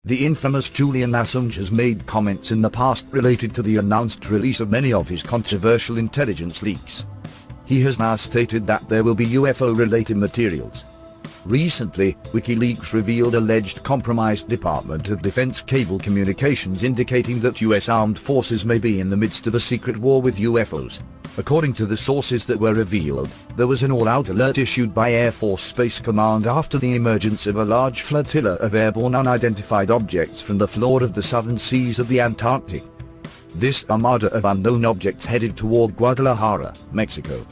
The infamous Julian Assange has made comments in the past related to the announced release of many of his controversial intelligence leaks. He has now stated that there will be UFO-related materials. Recently, WikiLeaks revealed alleged compromised Department of Defense cable communications indicating that US armed forces may be in the midst of a secret war with UFOs. According to the sources that were revealed, there was an all-out alert issued by Air Force Space Command after the emergence of a large flotilla of airborne unidentified objects from the floor of the southern seas of the Antarctic. This armada of unknown objects headed toward Guadalajara, Mexico.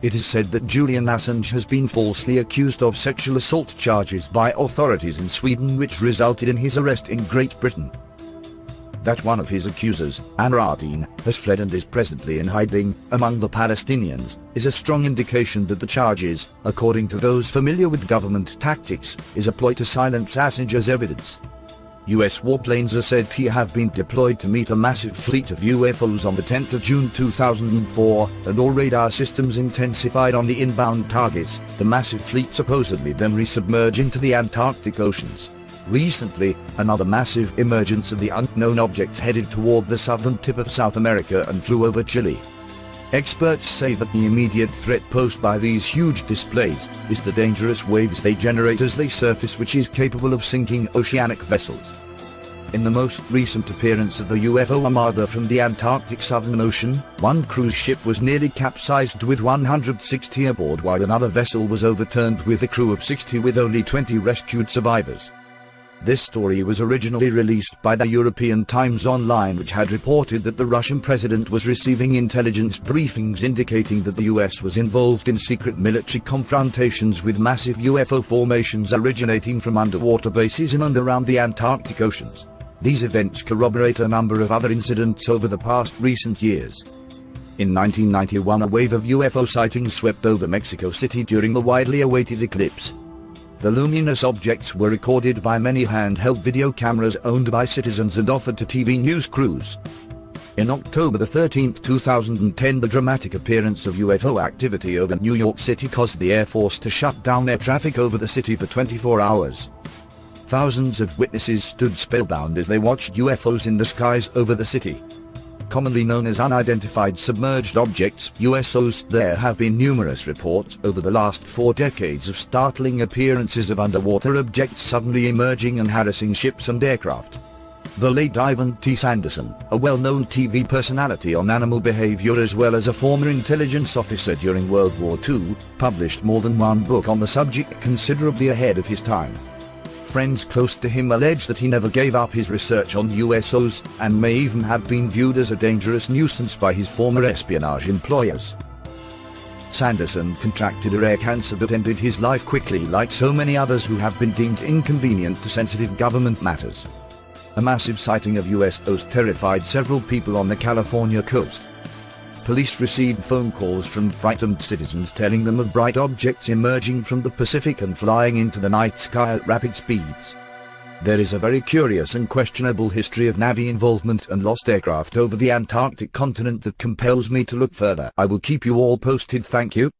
It is said that Julian Assange has been falsely accused of sexual assault charges by authorities in Sweden, which resulted in his arrest in Great Britain. That one of his accusers, Anradine, has fled and is presently in hiding among the Palestinians, is a strong indication that the charges, according to those familiar with government tactics, is a ploy to silence Assange's evidence. US warplanes are said to have been deployed to meet a massive fleet of UFOs on the 10th of June 2004, and all radar systems intensified on the inbound targets. The massive fleet supposedly then resubmerged into the Antarctic oceans. Recently, another massive emergence of the unknown objects headed toward the southern tip of South America and flew over Chile. Experts say that the immediate threat posed by these huge displays is the dangerous waves they generate as they surface, which is capable of sinking oceanic vessels. In the most recent appearance of the UFO armada from the Antarctic Southern Ocean, one cruise ship was nearly capsized with 160 aboard, while another vessel was overturned with a crew of 60 with only 20 rescued survivors. This story was originally released by the European Times Online, which had reported that the Russian president was receiving intelligence briefings indicating that the US was involved in secret military confrontations with massive UFO formations originating from underwater bases in and around the Antarctic oceans. These events corroborate a number of other incidents over the past recent years. In 1991, a wave of UFO sightings swept over Mexico City during the widely awaited eclipse. The luminous objects were recorded by many handheld video cameras owned by citizens and offered to TV news crews. In October 13, 2010, the dramatic appearance of UFO activity over New York City caused the Air Force to shut down air traffic over the city for 24 hours. Thousands of witnesses stood spellbound as they watched UFOs in the skies over the city. Commonly known as unidentified submerged objects, USOs, there have been numerous reports over the last 4 decades of startling appearances of underwater objects suddenly emerging and harassing ships and aircraft. The late Ivan T. Sanderson, a well-known TV personality on animal behavior as well as a former intelligence officer during World War II, published more than one book on the subject, considerably ahead of his time. Friends close to him allege that he never gave up his research on USOs, and may even have been viewed as a dangerous nuisance by his former espionage employers. Sanderson contracted a rare cancer that ended his life quickly, like so many others who have been deemed inconvenient to sensitive government matters. A massive sighting of USOs terrified several people on the California coast. Police received phone calls from frightened citizens telling them of bright objects emerging from the Pacific and flying into the night sky at rapid speeds. There is a very curious and questionable history of Navy involvement and lost aircraft over the Antarctic continent that compels me to look further. I will keep you all posted. Thank you.